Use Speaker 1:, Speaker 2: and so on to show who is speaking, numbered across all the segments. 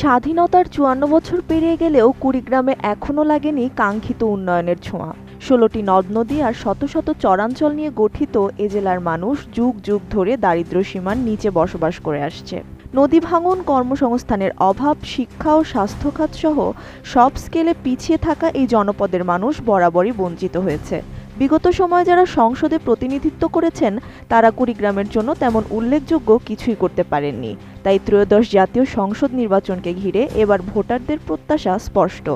Speaker 1: স্বাধীনতার ৫৪ বছর পেরিয়ে গেলেও কুড়িগ্রামে এখনও লাগেনি কাঙ্ক্ষিত উন্নয়নের ছোঁয়া। ১৬টি নদ-নদী আর শত শত চরাঞ্চল নিয়ে গঠিত এ জেলার মানুষ যুগ যুগ ধরে দারিদ্র্যসীমার নিচে বসবাস করে আসছে। নদী ভাঙন, কর্মসংস্থানের অভাব, শিক্ষা ও স্বাস্থ্যখাত সহ সব স্কেলে পিছিয়ে থাকা এই জনপদের মানুষ বরাবরই বঞ্চিত হয়েছে। বিগত সময়ে যারা সংসদে প্রতিনিধিত্ব করেছেন তারা কুড়িগ্রামের জন্য তেমন উল্লেখযোগ্য কিছুই করতে পারেননি। তাই ত্রয়োদশ জাতীয় সংসদ নির্বাচনকে ঘিরে এবার ভোটারদের প্রত্যাশা স্পষ্ট।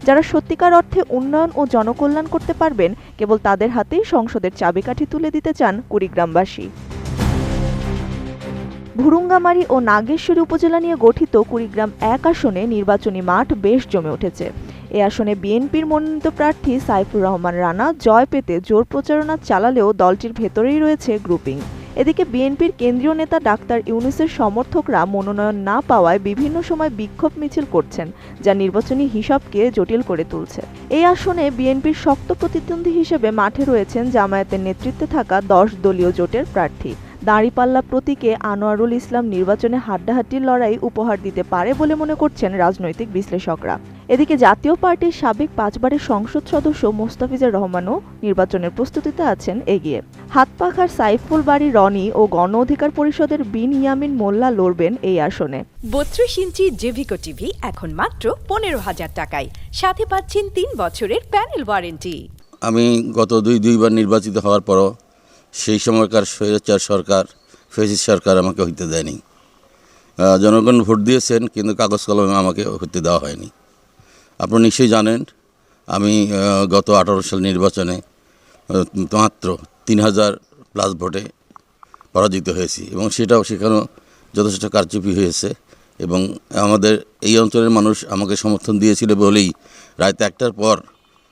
Speaker 1: যারা সত্যিকার অর্থে উন্নয়ন ও জনকল্যাণ করতে পারবেন, কেবল তাদের হাতেই সংসদের চাবিকাঠি তুলে দিতে চান কুড়িগ্রামবাসী। ভুরুঙ্গামারী ও নাগেশ্বরী উপজেলা নিয়ে গঠিত কুড়িগ্রাম ১ আসনে নির্বাচনী মাঠ বেশ জমে উঠেছে। এ আসনে বিএনপির মনোনীত প্রার্থী সাইফুর রহমান রানা জয় পেতে জোর প্রচারণা চালালেও দলটির ভেতরেই রয়েছে গ্রুপিং। এদিকে বিএনপির কেন্দ্রীয় নেতা ডাক্তার ইউনূসের সমর্থকরা মনোনয়ন না পাওয়ায় বিভিন্ন সময় বিক্ষোভ মিছিল করছেন, যা নির্বাচনী হিসাবকে জটিল করে তুলছে। এই আসনে বিএনপির শক্ত প্রতিদ্বন্দ্বী হিসেবে মাঠে রয়েছেন জামায়াতের নেতৃত্বে থাকা ১০ দলীয় জোটের প্রার্থী। দাঁড়িপাল্লা প্রতীকে আনোয়ারুল ইসলাম নির্বাচনে হাড্ডাহাড্ডির লড়াই উপহার দিতে পারে বলে মনে করছেন রাজনৈতিক বিশ্লেষকরা। এদিকে জাতীয় পার্টির সাবেক ৫ বারের সংসদ সদস্য মোস্তাফিজুর রহমানও নির্বাচনের প্রস্তুতিতে আছেন এগিয়ে। হাতপাখার সাইফুল বাড়ি রনি ও গণ অধিকার পরিষদের বিন ইয়ামিন মোল্লা লড়বেন এই আসনে।
Speaker 2: ৩২ ইঞ্চি জেভিকো টিভি এখন মাত্র ১৫,০০০ টাকায়, সাথে পাচ্ছেন ৩ বছরের প্যানেল ওয়ারেন্টি।
Speaker 3: আমি গত দুইবার নির্বাচিত হওয়ার পরও সেই সময়কার স্বৈরাচার সরকার, ফ্যাসিস্ট সরকার আমাকে হইতে দেয়নি। জনগণ ভোট দিয়েছেন, কিন্তু কাগজ কলমে আমাকে হইতে দেওয়া হয়নি। আপনারা নিশ্চয়ই জানেন, আমি গত 18 সাল নির্বাচনে মাত্র ৩,০০০+ ভোটে পরাজিত হয়েছি এবং সেখানেও যথেষ্ট কারচুপি হয়েছে এবং আমাদের এই অঞ্চলের মানুষ আমাকে সমর্থন দিয়েছিল বলেই রাত ১টার পর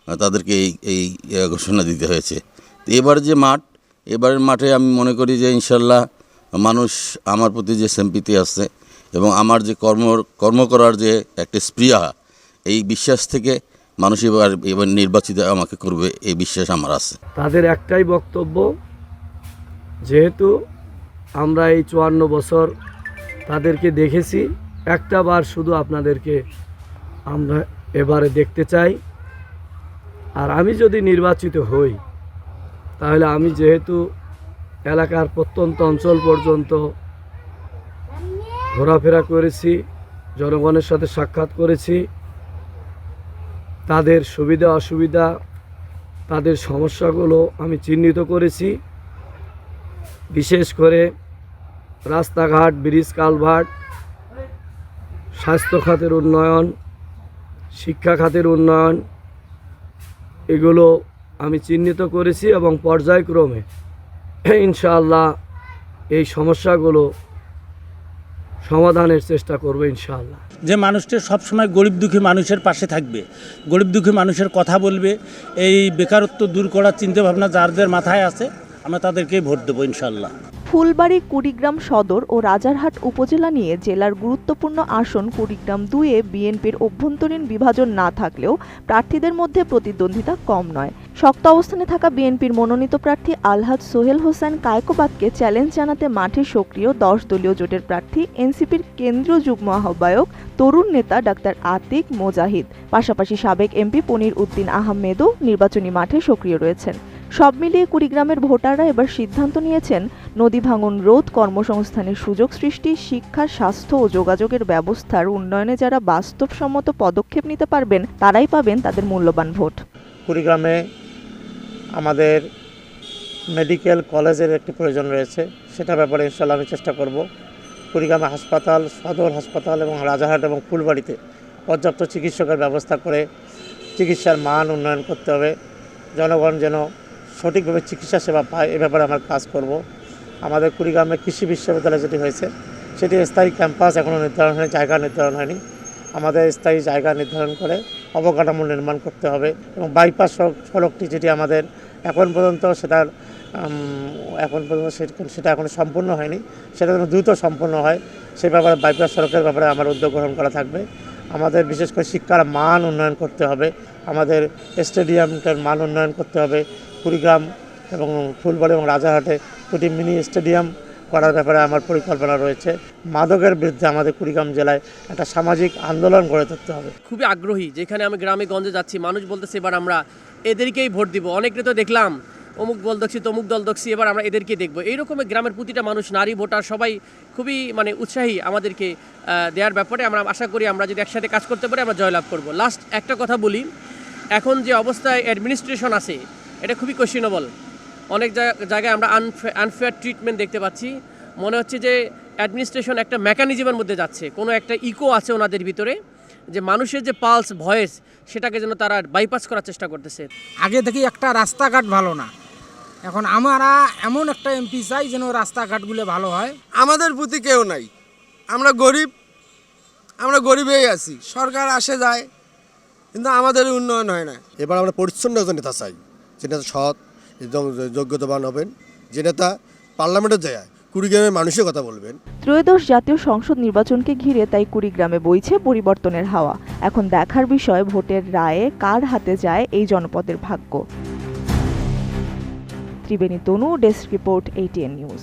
Speaker 3: তাদেরকে এই ঘোষণা দিতে হয়েছে। তো এবারের মাঠে আমি মনে করি যে ইনশাল্লাহ মানুষ আমার প্রতি যে সিম্প্যাথি আছে এবং আমার যে কর্ম করার যে একটা স্পৃহা, এই বিশ্বাস থেকে মানুষ এবার নির্বাচিত আমাকে করবে, এই বিশ্বাস আমার আছে।
Speaker 4: তাদের একটাই বক্তব্য, যেহেতু আমরা এই ৫৪ বছর তাদেরকে দেখেছি, একটা বার শুধু আপনাদেরকে আমরা এবারে দেখতে চাই। আর আমি যদি নির্বাচিত হই, তাহলে আমি যেহেতু এলাকার প্রত্যন্ত অঞ্চল পর্যন্ত ঘোরাফেরা করেছি, জনগণের সাথে সাক্ষাৎ করেছি, তাদের সুবিধা অসুবিধা, তাদের সমস্যাগুলো আমি চিহ্নিত করেছি। বিশেষ করে রাস্তাঘাট, ব্রিজ, কালভার্ট, স্বাস্থ্য খাতের উন্নয়ন, শিক্ষা খাতের উন্নয়ন, এগুলো আমি চিহ্নিত করেছি এবং পর্যায়ক্রমে ইনশাআল্লাহ এই সমস্যাগুলো সমাধানের চেষ্টা করব ইনশাআল্লাহ।
Speaker 5: যে মানুষটা সবসময় গরিব দুঃখী মানুষের পাশে থাকবে, গরিব দুঃখী মানুষের কথা বলবে, এই বেকারত্ব দূর করার চিন্তাভাবনা যাদের মাথায় আছে, আমরা তাদেরকেই ভোট দেবো ইনশাআল্লাহ।
Speaker 1: ফুলবাড়ী, কুড়িগ্রাম সদর ও রাজারহাট উপজেলা নিয়ে জেলার গুরুত্বপূর্ণ আসন কুড়িগ্রাম ২-এ বিএনপির অভ্যন্তরীণ বিভাজন না থাকলেও প্রার্থীদের মধ্যে প্রতিদ্বন্দ্বিতা কম নয়। শক্ত অবস্থানে থাকা বিএনপির মনোনীত প্রার্থী আলহাজ সোহেল হোসেন কায়কোবাদকে চ্যালেঞ্জ জানাতে মাঠে সক্রিয় ১০ দলীয় জোটের প্রার্থী এনসিপির কেন্দ্রীয় যুগ্ম আহ্বায়ক তরুণ নেতা ডাক্তার আতিক মোজাহিদ। পাশাপাশি সাবেক এমপি পনির উদ্দিন আহমেদও নির্বাচনী মাঠে সক্রিয় রয়েছেন। সব মিলিয়ে কুড়িগ্রামের ভোটাররা এবার সিদ্ধান্ত নিয়েছেন, নদী ভাঙন রোধ, কর্মসংস্থানের সুযোগ সৃষ্টি, শিক্ষা, স্বাস্থ্য ও যোগাযোগের ব্যবস্থার উন্নয়নে যারা বাস্তবসম্মত পদক্ষেপ নিতে পারবেন তারাই পাবেন তাদের মূল্যবান ভোট।
Speaker 6: কুড়িগ্রামে আমাদের মেডিকেল কলেজের একটি প্রয়োজন রয়েছে, সেটা ব্যাপারে ইনশাআল্লাহ আমি চেষ্টা করব। কুড়িগ্রামে হাসপাতাল, সদর হাসপাতাল এবং রাজারহাট এবং ফুলবাড়িতে পর্যাপ্ত চিকিৎসকের ব্যবস্থা করে চিকিৎসার মান উন্নয়ন করতে হবে। জনগণ যেন সঠিকভাবে চিকিৎসা সেবা পায়, এ ব্যাপারে আমার কাজ করব। আমাদের কুড়িগ্রামে কৃষি বিশ্ববিদ্যালয় যেটি হয়েছে, সেটি স্থায়ী ক্যাম্পাস এখনও নির্ধারণ হয়নি, জায়গা নির্ধারণ হয়নি। আমাদের স্থায়ী জায়গা নির্ধারণ করে অবকাঠামো নির্মাণ করতে হবে এবং বাইপাস সড়কটি যেটি আমাদের এখন পর্যন্ত সেটা এখনও সম্পূর্ণ হয়নি, সেটা যেন দ্রুত সম্পূর্ণ হয়, সেই ব্যাপারে বাইপাস সড়কের ব্যাপারে আমার উদ্যোগ গ্রহণ করা থাকবে। আমাদের বিশেষ করে শিক্ষার মান উন্নয়ন করতে হবে, আমাদের স্টেডিয়ামটার মান উন্নয়ন করতে হবে। কুড়িগ্রাম এবং ফুলবাড়ি এবং রাজারহাটে দুটি মিনি স্টেডিয়াম করার ব্যাপারে আমার পরিকল্পনা রয়েছে। মাদকের বিরুদ্ধে আমাদের কুড়িগ্রাম জেলায় একটা সামাজিক আন্দোলন গড়ে তুলতে হবে।
Speaker 7: খুবই আগ্রহী, যেখানে আমি গ্রামে গঞ্জে যাচ্ছি মানুষ বলতেছে এবার আমরা এদেরকেই ভোট দিব। অনেকে তো দেখলাম অমুক দল দেখছি তমুক দল দেখছি, এবার আমরা এদেরকে দেখবো। এইরকম গ্রামের প্রতিটা মানুষ, নারী ভোটার সবাই খুবই উৎসাহী আমাদেরকে দেওয়ার ব্যাপারে। আমরা আশা করি আমরা যদি একসাথে কাজ করতে পারি আমরা জয়লাভ করব। লাস্ট একটা কথা বলি, এখন যে অবস্থায় অ্যাডমিনিস্ট্রেশন আছে এটা খুবই কোয়েশ্চেনেবল। অনেক জায়গায় আমরা আনফেয়ার ট্রিটমেন্ট দেখতে পাচ্ছি। মনে হচ্ছে যে অ্যাডমিনিস্ট্রেশন একটা মেকানিজমের মধ্যে যাচ্ছে, কোনো একটা ইকো আছে ওনাদের ভিতরে, যে মানুষের যে পালস ভয়েস সেটাকে যেন তারা বাইপাস করার চেষ্টা করতেছে।
Speaker 8: আগে থেকে একটা রাস্তাঘাট ভালো না, এখন আমরা এমন একটা এমপি চাই যেন রাস্তাঘাটগুলো ভালো হয়।
Speaker 9: আমাদের প্রতি কেউ নাই, আমরা গরিবেই আছি। সরকার আসে যায় কিন্তু আমাদের উন্নয়ন হয় না।
Speaker 10: এবার আমরা পরিচ্ছন্ন একজন নেতা চাই, যে নেতা সৎ এবং যোগ্যতাবান হবেন, যে নেতা পার্লামেন্টে যায় কুড়িগ্রামের মানুষের কথা বলবেন।
Speaker 1: ত্রয়োদশ জাতীয় সংসদ নির্বাচনকে ঘিরে তাই কুড়িগ্রামে বইছে পরিবর্তনের হাওয়া। এখন দেখার বিষয় ভোটের রায়ে কার হাতে যায় এই জনপদের ভাগ্য। ত্রিবেণী তনু, ডেস্ক রিপোর্ট, ATN নিউজ।